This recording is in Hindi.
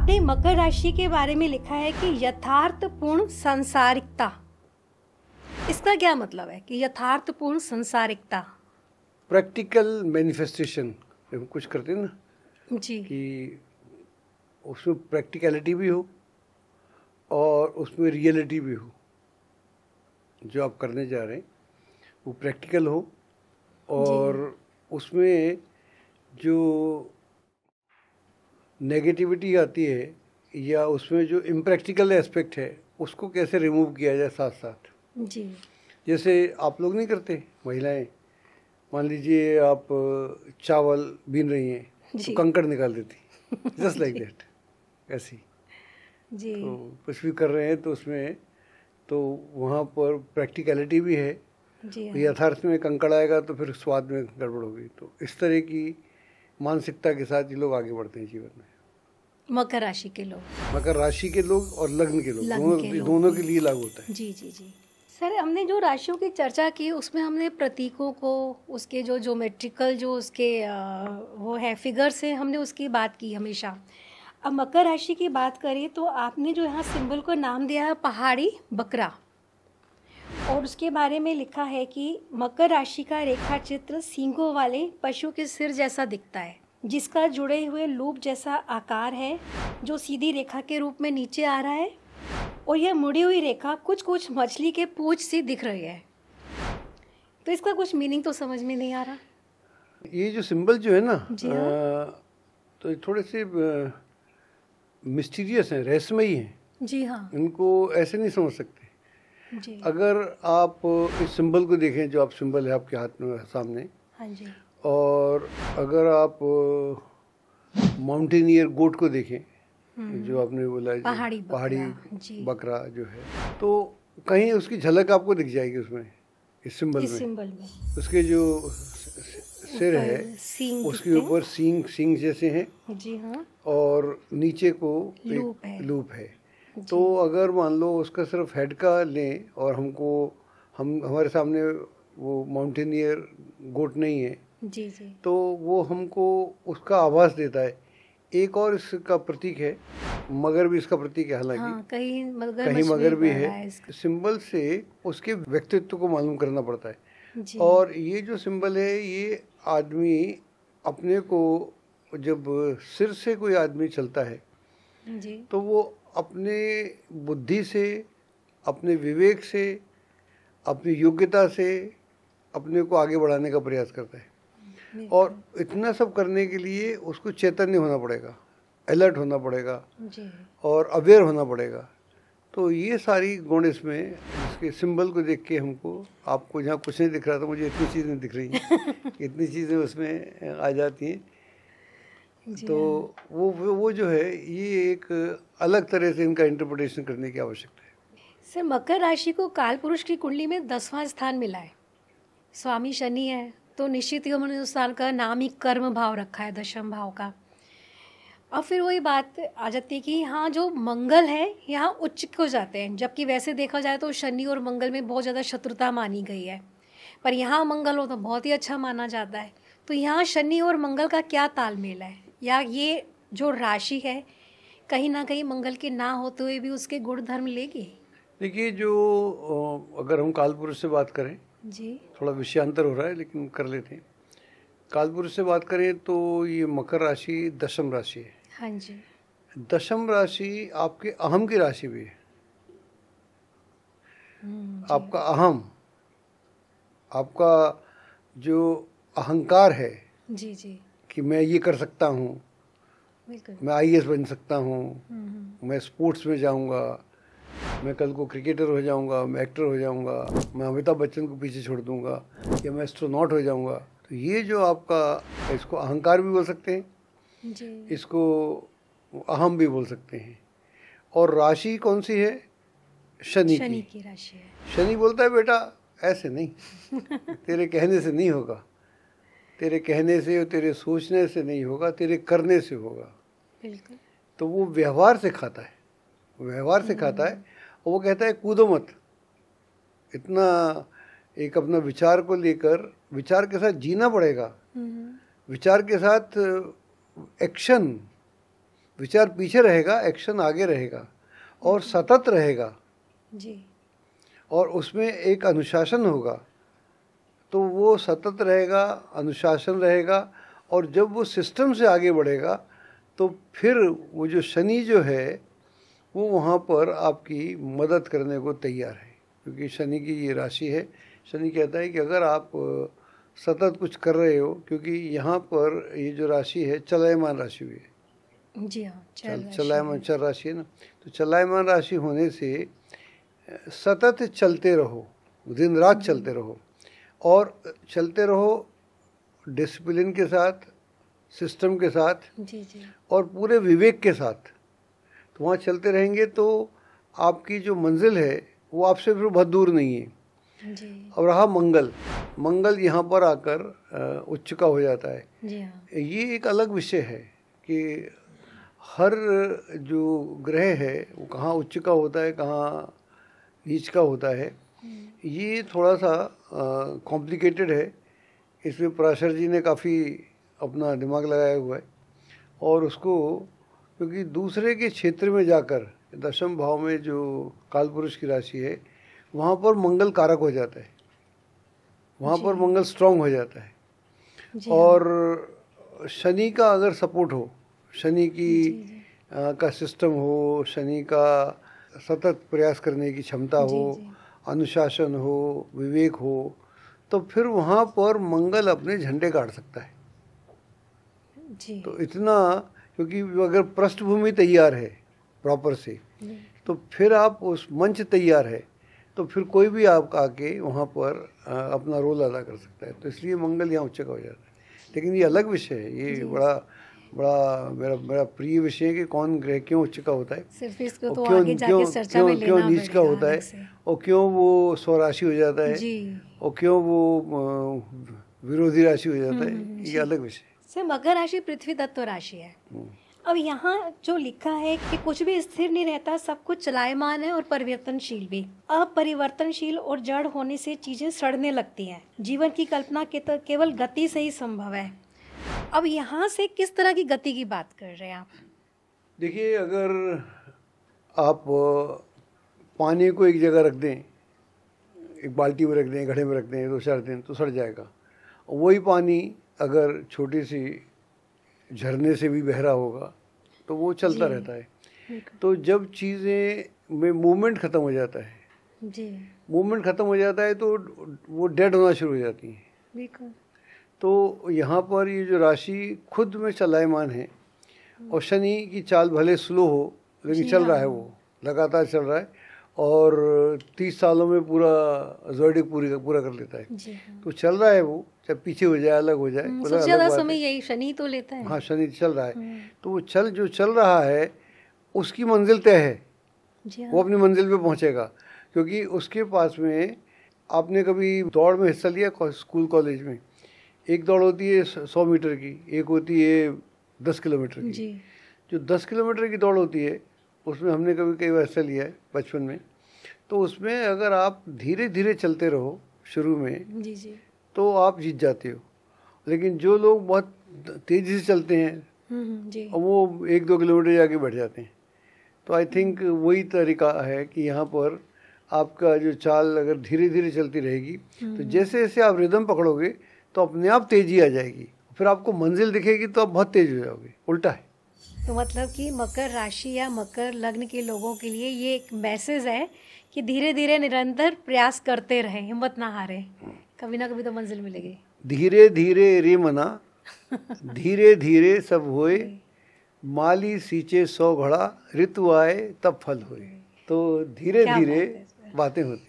आपने मकर राशि के बारे में लिखा है कि यथार्थपूर्ण सांसारिकता, इसका क्या मतलब है कि यथार्थपूर्ण सांसारिकता? प्रैक्टिकल मैनिफेस्टेशन हम कुछ करते हैं ना जी कि उसमें प्रैक्टिकलिटी भी हो और उसमें रियलिटी भी हो। जो आप करने जा रहे हैं वो प्रैक्टिकल हो और उसमें जो नेगेटिविटी आती है या उसमें जो इम्प्रैक्टिकल एस्पेक्ट है उसको कैसे रिमूव किया जाए साथ साथ। जी जैसे आप लोग नहीं करते, महिलाएं मान लीजिए आप चावल बीन रही हैं तो कंकड़ निकाल देती जस्ट लाइक दैट, ऐसी। जी तो कुछ भी कर रहे हैं तो उसमें तो वहाँ पर प्रैक्टिकलिटी भी है। जी यथार्थ में कंकड़ आएगा तो फिर स्वाद में गड़बड़ होगी। तो इस तरह की मानसिकता के साथ ये लोग आगे बढ़ते हैं जीवन में। मकर राशि के लोग, मकर राशि के लोग और लग्न के लोग, दोनों के लिए लागू होता है। जी जी जी सर, हमने जो राशियों की चर्चा की उसमें हमने प्रतीकों को, उसके जो ज्योमेट्रिकल जो उसके वो है फिगर से हमने उसकी बात की हमेशा। अब मकर राशि की बात करें तो आपने जो यहाँ सिंबल को नाम दिया है पहाड़ी बकरा, और उसके बारे में लिखा है कि मकर राशि का रेखा चित्र सींगों वाले पशु के सिर जैसा दिखता है, जिसका जुड़े हुए लूप जैसा आकार है जो सीधी रेखा के रूप में नीचे आ रहा है, और यह मुड़ी हुई रेखा कुछ कुछ मछली के पूंछ सी दिख रही है। तो इसका कुछ मीनिंग तो समझ में नहीं आ रहा। ये जो सिंबल जो है ना तो थोड़े से मिस्टीरियस हैं, रहस्यमयी हैं। जी हाँ, इनको ऐसे नहीं समझ सकते। जी अगर आप इस सिंबल को देखें, जो आप सिंबल है आपके हाथ में सामने, हाँ जी, और अगर आप माउंटेनियर गोट को देखें, जो आपने बोला पहाड़ी बकरा जो है, तो कहीं उसकी झलक आपको दिख जाएगी उसमें, इस सिंबल में। उसके जो सिर है उसके ऊपर सींग जैसे हैं। जी हाँ, और नीचे को लूप है। तो अगर मान लो उसका सिर्फ हेड का लें और हमारे सामने वो माउंटेनियर गोट नहीं है, जी जी, तो वो हमको उसका आभास देता है। एक और इसका प्रतीक है, मगर भी इसका प्रतीक है। हालांकि कहीं मगर भी है। सिंबल से उसके व्यक्तित्व को मालूम करना पड़ता है। और ये जो सिंबल है, ये आदमी अपने को, जब सिर से कोई आदमी चलता है जी, तो वो अपने बुद्धि से, अपने विवेक से, अपनी योग्यता से अपने को आगे बढ़ाने का प्रयास करता है। और इतना सब करने के लिए उसको चैतन्य होना पड़ेगा, अलर्ट होना पड़ेगा जी, और अवेयर होना पड़ेगा। तो ये सारी गुण इसमें, इसके सिंबल को देख के हमको, आपको जहाँ कुछ नहीं दिख रहा था, मुझे इतनी चीज़ें दिख रही हैं इतनी चीज़ें उसमें आ जाती हैं। तो वो जो है, ये एक अलग तरह से इनका इंटरप्रिटेशन करने की आवश्यकता है। सर, मकर राशि को काल पुरुष की कुंडली में 10वां स्थान मिला है, स्वामी शनि है, तो निश्चित ही उन्होंने उस स्थान का नाम ही कर्म भाव रखा है, दशम भाव का। अब फिर वही बात आ जाती है कि यहाँ जो मंगल है यहाँ उच्च हो जाते हैं, जबकि वैसे देखा जाए तो शनि और मंगल में बहुत ज़्यादा शत्रुता मानी गई है, पर यहाँ मंगल हो तो बहुत ही अच्छा माना जाता है। तो यहाँ शनि और मंगल का क्या तालमेल है, या ये जो राशि है कहीं ना कहीं मंगल के ना होते हुए भी उसके गुण धर्म लेगी? देखिए, जो अगर हम काल पुरुष से बात करें जी, थोड़ा विषयांतर हो रहा है लेकिन कर लेते हैं। काल पुरुष से बात करें तो ये मकर राशि दशम राशि है। हाँ जी, दशम राशि आपके अहम की राशि भी है। आपका अहम, आपका जो अहंकार है, जी जी, कि मैं ये कर सकता हूँ, मैं आईएएस बन सकता हूँ, मैं स्पोर्ट्स में जाऊँगा, मैं कल को क्रिकेटर हो जाऊँगा, मैं एक्टर हो जाऊँगा, मैं अमिताभ बच्चन को पीछे छोड़ दूँगा, या मैं एस्ट्रोनॉट हो जाऊँगा। तो ये जो आपका, इसको अहंकार भी बोल सकते हैं जी, इसको अहम भी बोल सकते हैं। और राशि कौन सी है? शनि की राशि है। शनि बोलता है बेटा ऐसे नहीं तेरे कहने से नहीं होगा, तेरे कहने से और तेरे सोचने से नहीं होगा, तेरे करने से होगा। बिल्कुल। तो वो व्यवहार से खाता है, व्यवहार से खाता है। और वो कहता है कूदो मत, इतना एक अपना विचार को लेकर, विचार के साथ जीना पड़ेगा, विचार के साथ एक्शन, विचार पीछे रहेगा, एक्शन आगे रहेगा और सतत रहेगा जी। और उसमें एक अनुशासन होगा, तो वो सतत रहेगा, अनुशासन रहेगा और जब वो सिस्टम से आगे बढ़ेगा तो फिर वो जो शनि जो है वो वहाँ पर आपकी मदद करने को तैयार है, क्योंकि शनि की ये राशि है। शनि कहता है कि अगर आप सतत कुछ कर रहे हो, क्योंकि यहाँ पर ये जो राशि है चलायमान राशि भी है। जी हाँ, चलायमान चल राशि है ना, तो चलायमान राशि होने से सतत चलते रहो, दिन रात चलते रहो और चलते रहो डिसिप्लिन के साथ, सिस्टम के साथ जी जी। और पूरे विवेक के साथ। तो वहाँ चलते रहेंगे तो आपकी जो मंजिल है वो आपसे फिर बहुत दूर नहीं है जी। अब रहा मंगल, मंगल यहाँ पर आकर उच्च का हो जाता है। जी हाँ। ये एक अलग विषय है कि हर जो ग्रह है वो कहाँ उच्च का होता है, कहाँ नीच का होता है। ये थोड़ा सा कॉम्प्लिकेटेड है, इसमें पराशर जी ने काफ़ी अपना दिमाग लगाया हुआ है और उसको, क्योंकि दूसरे के क्षेत्र में जाकर दशम भाव में जो कालपुरुष की राशि है वहाँ पर मंगल कारक हो जाता है, वहाँ पर मंगल स्ट्रांग हो जाता है। और शनि का अगर सपोर्ट हो, शनि की का सिस्टम हो, शनि का सतत प्रयास करने की क्षमता हो, अनुशासन हो, विवेक हो, तो फिर वहाँ पर मंगल अपने झंडे गाड़ सकता है जी। तो इतना, क्योंकि अगर पृष्ठभूमि तैयार है प्रॉपर से तो फिर आप उस मंच तैयार है तो फिर कोई भी आप आके वहाँ पर अपना रोल अदा कर सकता है। तो इसलिए मंगल यहाँ उच्च का हो जाता है। लेकिन ये अलग विषय है, ये बड़ा मेरा प्रिय विषय है कि कौन ग्रह क्यों उच्च का होता है, सिर्फ इसको तो आगे जाके चर्चा में लेना क्यों नीच का होता है और क्यों वो स्वराशि हो जाता है और क्यों वो विरोधी राशि हो जाता है, ये अलग विषय है। सर, मकर राशि पृथ्वी तत्व राशि है। अब यहाँ जो लिखा है कि कुछ भी स्थिर नहीं रहता, सब कुछ चलायमान है और परिवर्तनशील भी। अपरिवर्तनशील और जड़ होने से चीजें सड़ने लगती हैं। जीवन की कल्पना केवल गति से ही संभव है। अब यहाँ से किस तरह की गति की बात कर रहे हैं आप? देखिए, अगर आप पानी को एक जगह रख दें, एक बाल्टी में रख दें, घड़े में रख दें 2-4 दिन तो सड़ जाएगा। वही पानी अगर छोटी सी झरने से भी बह रहा होगा तो वो चलता रहता है। तो जब चीज़ें में मूवमेंट ख़त्म हो जाता है जी, मूवमेंट ख़त्म हो जाता है तो वो डेड होना शुरू हो जाती हैं। बिल्कुल। तो यहाँ पर ये जो राशि खुद में चलायमान है और शनि की चाल भले स्लो हो लेकिन चल रहा है, वो लगातार चल रहा है और 30 सालों में पूरा ज़ोडिक पूरा कर लेता है। तो चल रहा है वो, चाहे पीछे हो जाए, अलग हो जाए, सबसे ज़्यादा समय यही शनि तो लेता है। हाँ, शनि चल रहा है तो वो जो चल रहा है उसकी मंजिल तय है, वो अपनी मंजिल पे पहुंचेगा। क्योंकि उसके पास में, आपने कभी दौड़ में हिस्सा लिया स्कूल कॉलेज में? एक दौड़ होती है 100 मीटर की, एक होती है 10 किलोमीटर की। जो 10 किलोमीटर की दौड़ होती है उसमें हमने कई बार हिस्सा लिया है बचपन में। तो उसमें अगर आप धीरे धीरे चलते रहो शुरू में तो आप जीत जाते हो। लेकिन जो लोग बहुत तेज़ी से चलते हैं वो 1-2 किलोमीटर जाके बैठ जाते हैं। तो आई थिंक वही तरीका है कि यहाँ पर आपका जो चाल अगर धीरे धीरे चलती रहेगी तो जैसे जैसे आप रिदम पकड़ोगे तो अपने आप तेज़ी आ जाएगी, फिर आपको मंजिल दिखेगी तो आप बहुत तेज हो जाओगे। उल्टा है। तो मतलब कि मकर राशि या मकर लग्न के लोगों के लिए ये एक मैसेज है कि धीरे धीरे निरंतर प्रयास करते रहें, हिम्मत ना हारें, कभी ना कभी तो मंजिल मिलेगी। धीरे धीरे रे मना धीरे धीरे सब होए, माली सींचे 100 घड़ा, ऋतु आए तब फल होए। तो धीरे धीरे बातें होती।